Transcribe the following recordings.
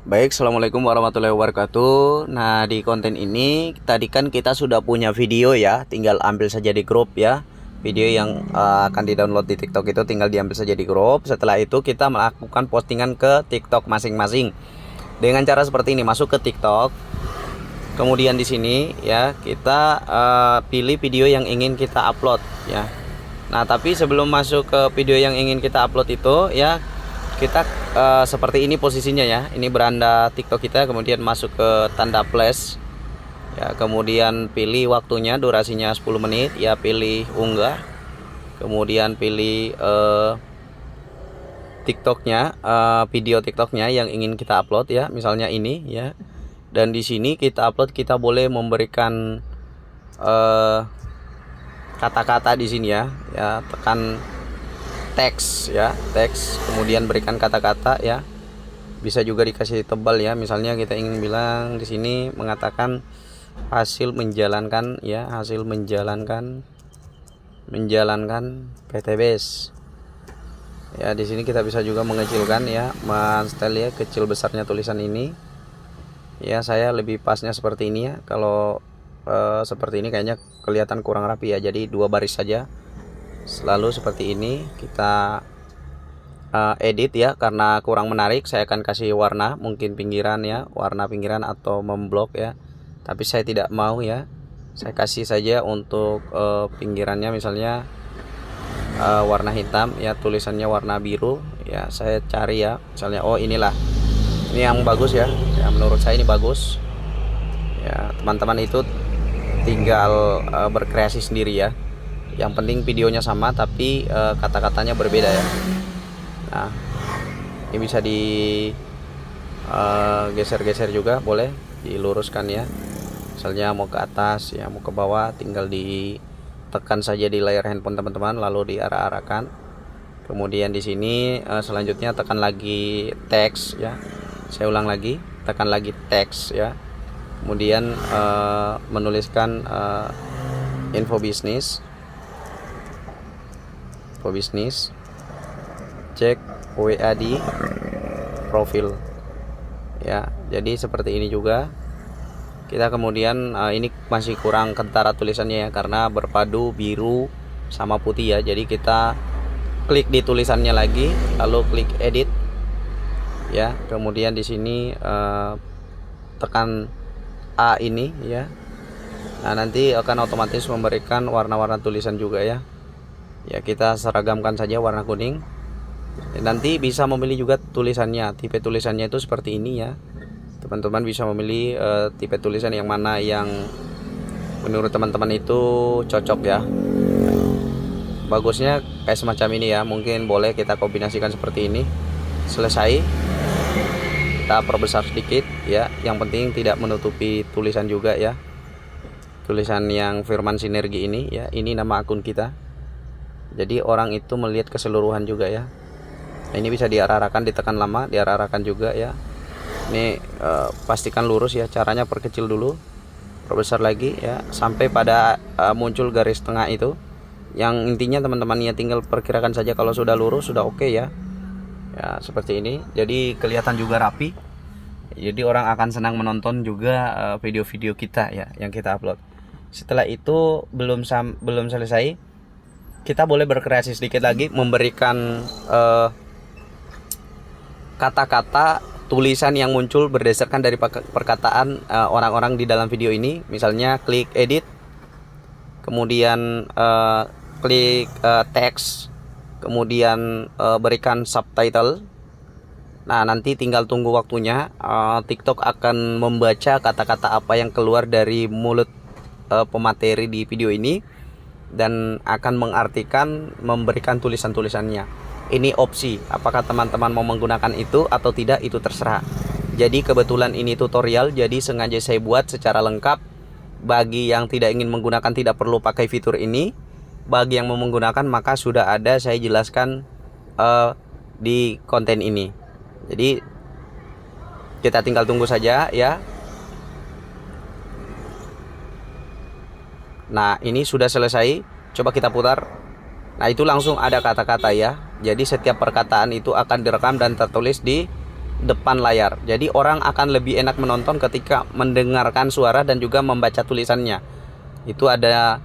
Baik, assalamualaikum warahmatullahi wabarakatuh. Nah, di konten ini tadi kan kita sudah punya video ya, tinggal ambil saja di grup ya. Video yang akan di-download di TikTok itu tinggal diambil saja di grup. Setelah itu kita melakukan postingan ke TikTok masing-masing. Dengan cara seperti ini, masuk ke TikTok. Kemudian di sini ya, kita pilih video yang ingin kita upload ya. Nah, tapi sebelum masuk ke video yang ingin kita upload itu ya, kita seperti ini posisinya ya. Ini beranda TikTok kita, kemudian masuk ke tanda plus ya, kemudian pilih waktunya, durasinya 10 menit ya, pilih unggah, kemudian pilih TikToknya, video TikToknya yang ingin kita upload ya, misalnya ini ya. Dan di sini kita upload, kita boleh memberikan kata-kata di sini ya, tekan teks ya, teks, kemudian berikan kata-kata ya. Bisa juga dikasih tebal ya, misalnya kita ingin bilang di sini mengatakan hasil menjalankan ya, hasil menjalankan PTBS ya. Di sini kita bisa juga mengecilkan ya, men-style ya, kecil besarnya tulisan ini ya. Saya lebih pasnya seperti ini ya, kalau seperti ini kayaknya kelihatan kurang rapi ya, jadi 2 baris saja. Selalu seperti ini kita edit ya, karena kurang menarik saya akan kasih warna, mungkin pinggiran ya, warna pinggiran atau memblok ya, tapi saya tidak mau ya. Saya kasih saja untuk pinggirannya misalnya warna hitam ya, tulisannya warna biru ya. Saya cari ya, misalnya oh inilah, ini yang bagus ya, menurut saya ini bagus ya. Teman-teman itu tinggal berkreasi sendiri ya. Yang penting videonya sama tapi kata-katanya berbeda ya. Nah, ini bisa di geser-geser juga, boleh diluruskan ya. Misalnya mau ke atas ya, mau ke bawah, tinggal ditekan saja di layar handphone teman-teman, lalu diarah-arahkan. Kemudian di sini selanjutnya tekan lagi teks ya. Saya ulang lagi, tekan lagi teks ya. Kemudian menuliskan info bisnis, cek WA di profil ya. Jadi seperti ini juga kita. Kemudian ini masih kurang kentara tulisannya ya, karena berpadu biru sama putih ya. Jadi kita klik di tulisannya lagi, lalu klik edit ya. Kemudian di sini tekan A ini ya. Nah, nanti akan otomatis memberikan warna-warna tulisan juga ya. Ya, kita seragamkan saja warna kuning. Nanti bisa memilih juga tulisannya, tipe tulisannya itu seperti ini ya. Teman-teman bisa memilih tipe tulisan yang mana yang menurut teman-teman itu cocok ya. Bagusnya kayak semacam ini ya, mungkin boleh kita kombinasikan seperti ini. Selesai, kita perbesar sedikit ya. Yang penting tidak menutupi tulisan juga ya, tulisan yang Firman Sinergi ini ya. Ini nama akun kita, jadi orang itu melihat keseluruhan juga ya. Nah, ini bisa diarahkan, ditekan lama, diarahkan juga ya. Ini pastikan lurus ya, caranya perkecil dulu, perbesar lagi ya, sampai pada muncul garis tengah itu. Yang intinya teman-teman ya tinggal perkirakan saja, kalau sudah lurus sudah oke ya. Ya, seperti ini. Jadi kelihatan juga rapi. Jadi orang akan senang menonton juga video-video kita ya yang kita upload. Setelah itu belum selesai, kita boleh berkreasi sedikit lagi, memberikan kata-kata tulisan yang muncul berdasarkan dari perkataan orang-orang di dalam video ini. Misalnya klik edit, kemudian klik teks, kemudian berikan subtitle. Nah, nanti tinggal tunggu waktunya. TikTok akan membaca kata-kata apa yang keluar dari mulut pemateri di video ini dan akan mengartikan, memberikan tulisan-tulisannya. Ini opsi, apakah teman-teman mau menggunakan itu atau tidak, itu terserah. Jadi kebetulan ini tutorial, jadi sengaja saya buat secara lengkap. Bagi yang tidak ingin menggunakan, tidak perlu pakai fitur ini. Bagi yang mau menggunakan, maka sudah ada saya jelaskan di konten ini. Jadi kita tinggal tunggu saja ya. Nah, ini sudah selesai. Coba kita putar. Nah, itu langsung ada kata-kata ya. Jadi setiap perkataan itu akan direkam dan tertulis di depan layar. Jadi orang akan lebih enak menonton ketika mendengarkan suara dan juga membaca tulisannya. Itu ada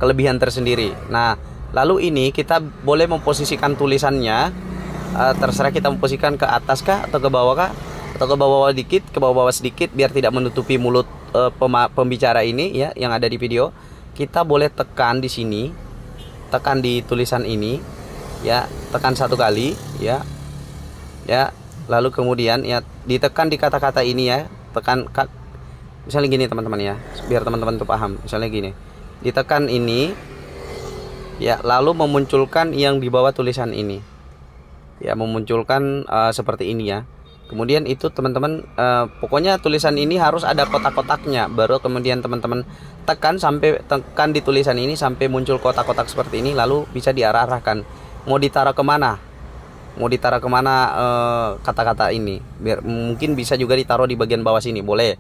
kelebihan tersendiri. Nah, lalu ini kita boleh memposisikan tulisannya, terserah kita memposisikan ke atas kah atau ke bawah kah, atau ke bawah dikit, ke bawah sedikit biar tidak menutupi mulut pembicara ini ya yang ada di video. Kita boleh tekan di sini, tekan di tulisan ini ya, tekan satu kali ya. Ya, lalu kemudian ya ditekan di kata-kata ini ya, tekan misalnya gini teman-teman ya, biar teman-teman tuh paham. Misalnya gini, ditekan ini ya, lalu memunculkan yang di bawah tulisan ini ya, memunculkan seperti ini ya. Kemudian itu teman-teman, pokoknya tulisan ini harus ada kotak-kotaknya, baru kemudian teman-teman tekan di tulisan ini sampai muncul kotak-kotak seperti ini, lalu bisa diarahkan mau ditaruh kemana, kata-kata ini. Biar mungkin bisa juga ditaruh di bagian bawah sini, boleh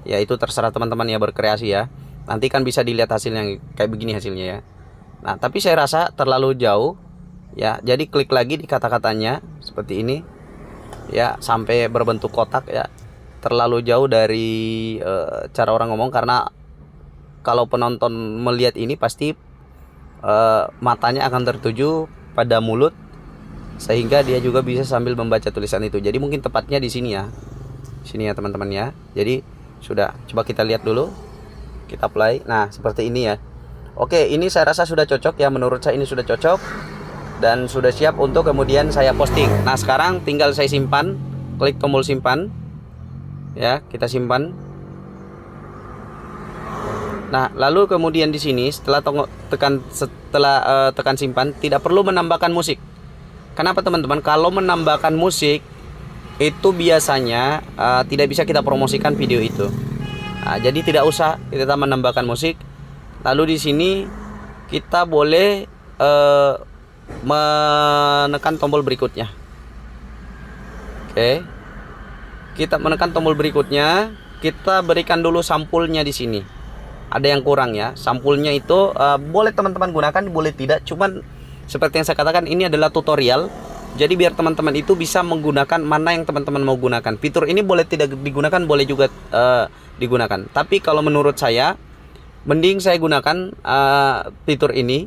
ya, itu terserah teman-teman ya, berkreasi ya. Nanti kan bisa dilihat hasilnya kayak begini hasilnya ya. Nah, tapi saya rasa terlalu jauh ya, jadi klik lagi di kata-katanya seperti ini ya, sampai berbentuk kotak ya. Terlalu jauh dari cara orang ngomong, karena kalau penonton melihat ini pasti matanya akan tertuju pada mulut, sehingga dia juga bisa sambil membaca tulisan itu. Jadi mungkin tepatnya di sini ya, sini ya teman-teman ya. Jadi sudah, coba kita lihat dulu, kita play. Nah, seperti ini ya. Oke, ini saya rasa sudah cocok ya, menurut saya ini sudah cocok dan sudah siap untuk kemudian saya posting. Nah, sekarang tinggal saya simpan, klik tombol simpan ya, kita simpan. Nah, lalu kemudian di sini setelah tekan simpan, tidak perlu menambahkan musik. Kenapa teman-teman? Kalau menambahkan musik itu biasanya tidak bisa kita promosikan video itu. Nah, jadi tidak usah kita menambahkan musik. Lalu di sini kita boleh menekan tombol berikutnya. Oke. Kita menekan tombol berikutnya, kita berikan dulu sampulnya di sini. Ada yang kurang ya. Sampulnya itu boleh teman-teman gunakan, boleh tidak. Cuman seperti yang saya katakan, ini adalah tutorial. Jadi biar teman-teman itu bisa menggunakan mana yang teman-teman mau gunakan. Fitur ini boleh tidak digunakan, boleh juga digunakan. Tapi kalau menurut saya, mending saya gunakan fitur ini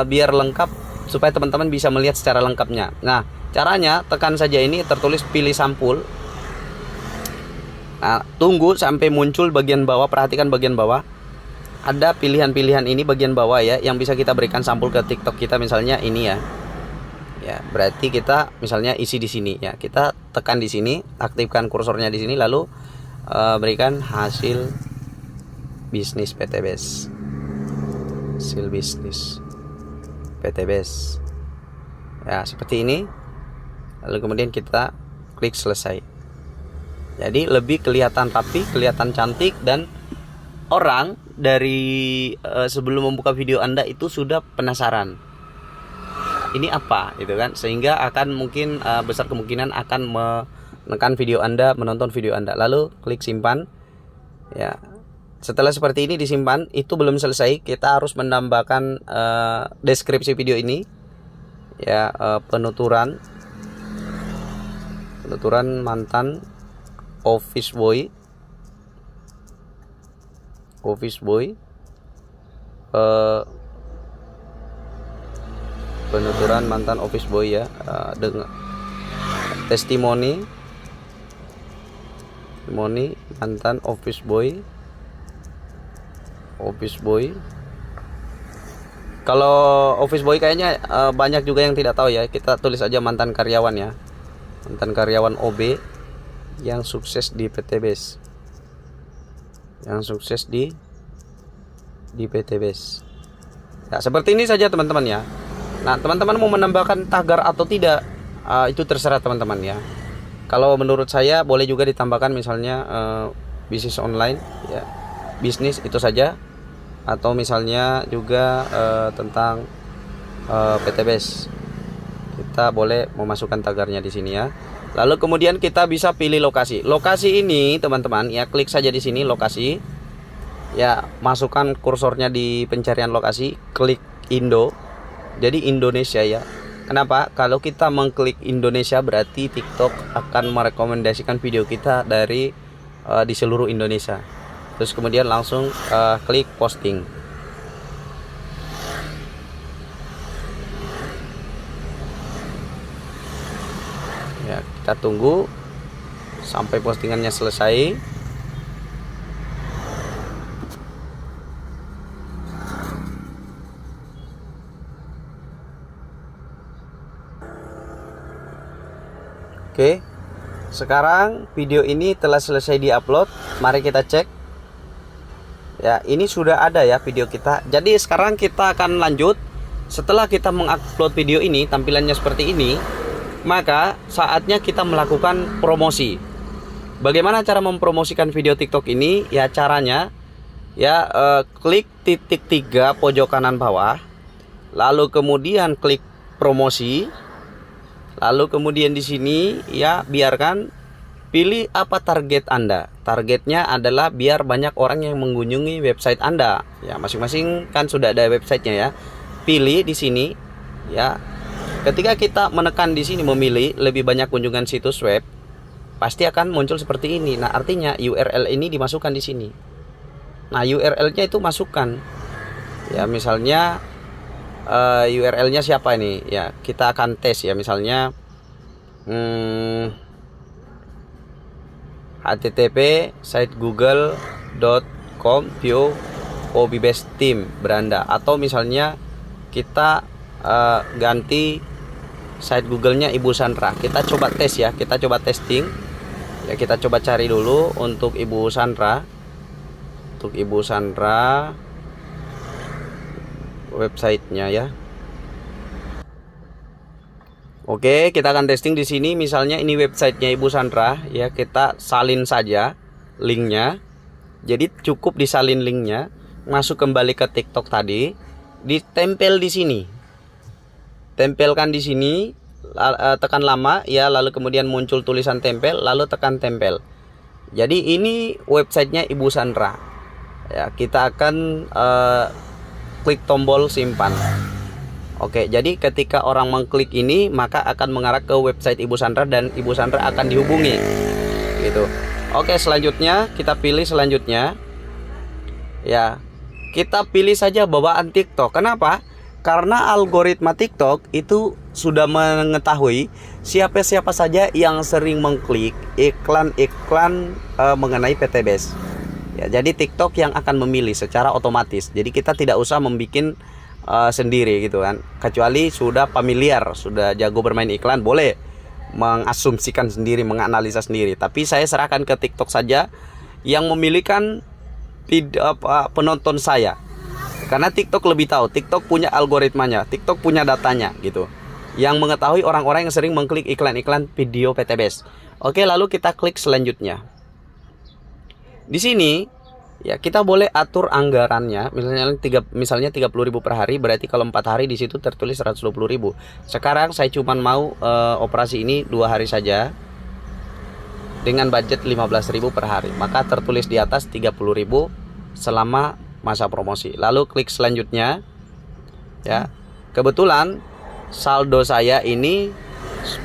biar lengkap, supaya teman-teman bisa melihat secara lengkapnya. Nah, caranya tekan saja ini, tertulis pilih sampul. Nah, tunggu sampai muncul bagian bawah, perhatikan bagian bawah. Ada pilihan-pilihan ini bagian bawah ya, yang bisa kita berikan sampul ke TikTok kita, misalnya ini ya. Ya, berarti kita misalnya isi di sini ya. Kita tekan di sini, aktifkan kursornya di sini, lalu berikan hasil bisnis PTBS. Hasil bisnis PTBS. Ya, seperti ini. Lalu kemudian kita klik selesai. Jadi lebih kelihatan rapi, kelihatan cantik, dan orang dari sebelum membuka video Anda itu sudah penasaran ini apa gitu kan, sehingga akan mungkin besar kemungkinan akan menekan video Anda, menonton video Anda. Lalu klik simpan ya. Setelah seperti ini disimpan, itu belum selesai, kita harus menambahkan deskripsi video ini ya, penuturan mantan office boy penuturan mantan office boy ya, dengan testimoni mantan office boy. Kalau office boy kayaknya banyak juga yang tidak tahu ya, kita tulis aja mantan karyawan ya, mantan karyawan OB yang sukses di PTBS, yang sukses di PTBS. Nah, seperti ini saja teman-teman ya. Nah, teman-teman mau menambahkan tagar atau tidak, itu terserah teman-teman ya. Kalau menurut saya boleh juga ditambahkan misalnya bisnis online ya, bisnis itu saja, atau misalnya juga tentang PTBS. Kita boleh memasukkan tagarnya di sini ya. Lalu kemudian kita bisa pilih lokasi. Lokasi ini teman-teman ya, klik saja di sini lokasi. Ya, masukkan kursornya di pencarian lokasi, klik Indo. Jadi Indonesia ya. Kenapa? Kalau kita mengklik Indonesia berarti TikTok akan merekomendasikan video kita dari di seluruh Indonesia. Terus kemudian langsung klik posting. Ya, kita tunggu sampai postingannya selesai. Oke, sekarang video ini telah selesai diupload. Mari kita cek. Ya, ini sudah ada ya video kita. Jadi sekarang kita akan lanjut. Setelah kita mengupload video ini, tampilannya seperti ini, maka saatnya kita melakukan promosi. Bagaimana cara mempromosikan video TikTok ini? Ya, caranya ya klik titik 3 pojok kanan bawah, lalu kemudian klik promosi. Lalu kemudian di sini ya biarkan pilih apa target Anda. Targetnya adalah biar banyak orang yang mengunjungi website Anda. Ya, masing-masing kan sudah ada websitenya ya. Pilih di sini ya. Ketika kita menekan di sini memilih lebih banyak kunjungan situs web, pasti akan muncul seperti ini. Nah, artinya URL ini dimasukkan di sini. Nah, URL-nya itu masukkan. Ya, misalnya URL-nya siapa ini? Ya, kita akan tes ya, misalnya http site google.com view Hobby-Best Team Beranda, atau misalnya kita ganti site Google-nya Ibu Sandra. Kita coba tes ya, kita coba testing ya, kita coba cari dulu untuk Ibu Sandra. Untuk Ibu Sandra websitenya ya. Oke, kita akan testing di sini. Misalnya ini websitenya Ibu Sandra ya, kita salin saja linknya. Jadi cukup disalin linknya, masuk kembali ke TikTok tadi, ditempel di sini. Tempelkan di sini, tekan lama ya, lalu kemudian muncul tulisan tempel, lalu tekan tempel. Jadi ini websitenya Ibu Sandra. Ya, kita akan klik tombol simpan. Oke, jadi ketika orang mengklik ini maka akan mengarah ke website Ibu Sandra dan Ibu Sandra akan dihubungi. Gitu. Oke, selanjutnya kita pilih selanjutnya. Ya, kita pilih saja bawaan TikTok. Kenapa? Karena algoritma TikTok itu sudah mengetahui siapa-siapa saja yang sering mengklik iklan-iklan mengenai PTBest. Ya, jadi TikTok yang akan memilih secara otomatis. Jadi kita tidak usah membuat sendiri gitu kan. Kecuali sudah familiar, sudah jago bermain iklan, boleh mengasumsikan sendiri, menganalisa sendiri. Tapi saya serahkan ke TikTok saja yang memilihkan penonton saya. Karena TikTok lebih tahu, TikTok punya algoritmanya, TikTok punya datanya gitu. Yang mengetahui orang-orang yang sering mengklik iklan-iklan video PTBest. Oke, lalu kita klik selanjutnya. Di sini ya kita boleh atur anggarannya, misalnya 30.000 per hari, berarti kalau 4 hari di situ tertulis 120.000. Sekarang saya cuma mau operasi ini 2 hari saja dengan budget 15.000 per hari, maka tertulis di atas 30.000 selama masa promosi. Lalu klik selanjutnya. Ya, kebetulan saldo saya ini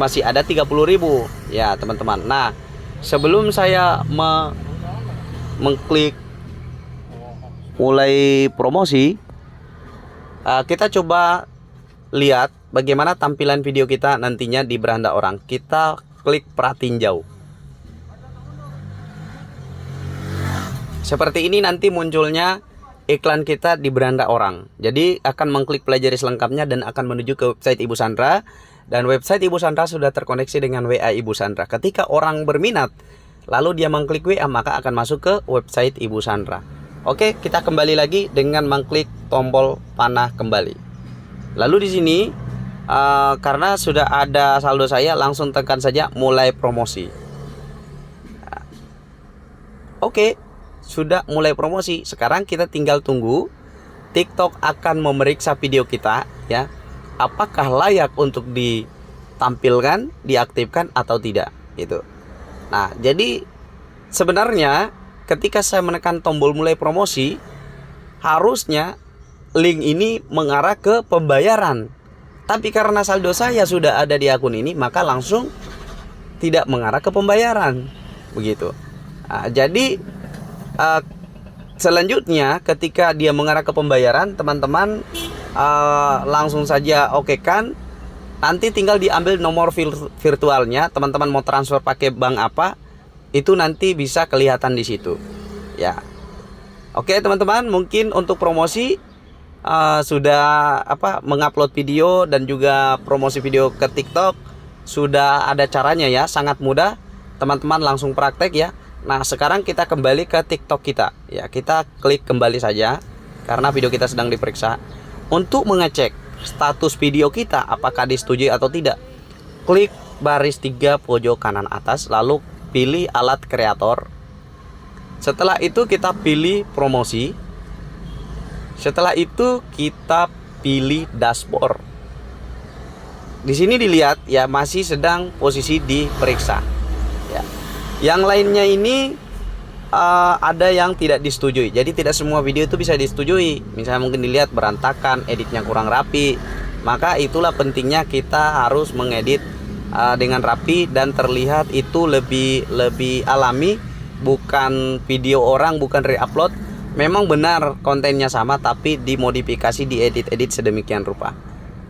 masih ada 30.000 ya teman-teman. Nah, sebelum saya mengklik mulai promosi, kita coba lihat bagaimana tampilan video kita nantinya di beranda orang. Kita klik pratinjau. Seperti ini nanti munculnya iklan kita di beranda orang. Jadi akan mengklik pelajari selengkapnya dan akan menuju ke website Ibu Sandra. Dan website Ibu Sandra sudah terkoneksi dengan WA Ibu Sandra. Ketika orang berminat lalu dia mengklik WA, maka akan masuk ke website Ibu Sandra. Oke, kita kembali lagi dengan mengklik tombol panah kembali. Lalu di sini karena sudah ada saldo saya, langsung tekan saja mulai promosi. Oke, sudah mulai promosi. Sekarang kita tinggal tunggu TikTok akan memeriksa video kita ya, apakah layak untuk ditampilkan, diaktifkan atau tidak gitu. Nah, jadi sebenarnya ketika saya menekan tombol mulai promosi, harusnya link ini mengarah ke pembayaran. Tapi karena saldo saya sudah ada di akun ini, maka langsung tidak mengarah ke pembayaran. Begitu. Jadi selanjutnya ketika dia mengarah ke pembayaran, teman-teman langsung saja oke kan. Nanti tinggal diambil nomor virtualnya, teman-teman mau transfer pakai bank apa, itu nanti bisa kelihatan di situ. Ya. Oke, teman-teman, mungkin untuk promosi sudah mengupload video dan juga promosi video ke TikTok sudah ada caranya ya, sangat mudah. Teman-teman langsung praktek ya. Nah, sekarang kita kembali ke TikTok kita. Ya, kita klik kembali saja karena video kita sedang diperiksa. Untuk mengecek status video kita apakah disetujui atau tidak, klik baris 3 pojok kanan atas, lalu pilih alat kreator. Setelah itu kita pilih promosi. Setelah itu kita pilih dashboard. Di sini dilihat ya, masih sedang posisi diperiksa. Ya. Yang lainnya ini ada yang tidak disetujui. Jadi tidak semua video itu bisa disetujui. Misalnya mungkin dilihat berantakan, editnya kurang rapi. Maka itulah pentingnya kita harus mengedit dengan rapi dan terlihat itu lebih alami, bukan video orang, bukan re-upload. Memang benar kontennya sama tapi dimodifikasi, diedit-edit sedemikian rupa.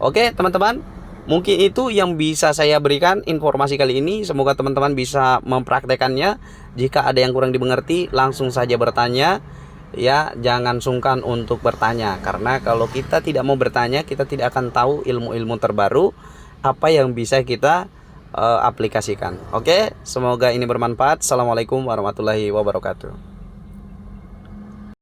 Oke, teman-teman, mungkin itu yang bisa saya berikan informasi kali ini. Semoga teman-teman bisa mempraktekannya. Jika ada yang kurang dimengerti, langsung saja bertanya. Ya, jangan sungkan untuk bertanya, karena kalau kita tidak mau bertanya, kita tidak akan tahu ilmu-ilmu terbaru apa yang bisa kita aplikasikan. Oke, semoga ini bermanfaat. Assalamualaikum warahmatullahi wabarakatuh.